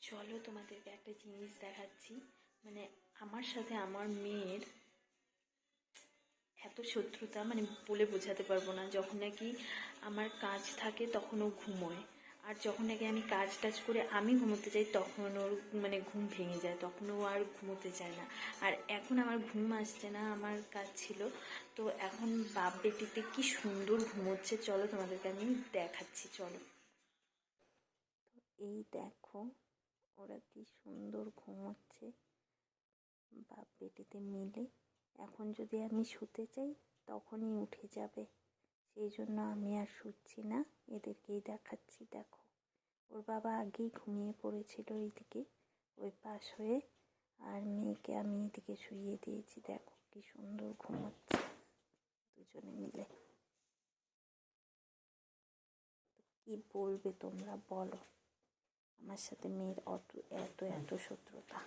চলো তোমাদেরকে একটা জিনিস দেখাচ্ছি। মানে আমার সাথে আমার মেয়ের এত শত্রুতা, মানে বলে বোঝাতে পারবো না। যখন নাকি আমার কাজ থাকে তখন ও ঘুমোয়, আর যখন নাকি আমি কাজ টাজ করে আমি ঘুমোতে যাই তখন ওর মানে ঘুম ভেঙে যায়, তখন ও আর ঘুমোতে চায় না। আর এখন আমার ঘুম আসছে না, আমার কাজ ছিল, তো এখন বাপ বেটিতে কি সুন্দর ঘুমোচ্ছে। চলো তোমাদেরকে আমি দেখাচ্ছি, চলো। এই দেখো ওরা কি সুন্দর ঘুমোচ্ছে বাপ বেটিতে মিলে। এখন যদি আমি শুতে চাই তখনই উঠে যাবে, সেই জন্য আমি আর শুচ্ছি না, এদেরকেই দেখাচ্ছি। দেখো ওর বাবা আগেই ঘুমিয়ে পড়েছিল এইদিকে ওই পাশ হয়ে, আর মেয়েকে আমি এদিকে শুইয়ে দিয়েছি। দেখো কি সুন্দর ঘুমোচ্ছে দুজনে মিলে। কি বলবে তোমরা বলো, আমার সাথে মেয়ের এত এত শত্রুতা।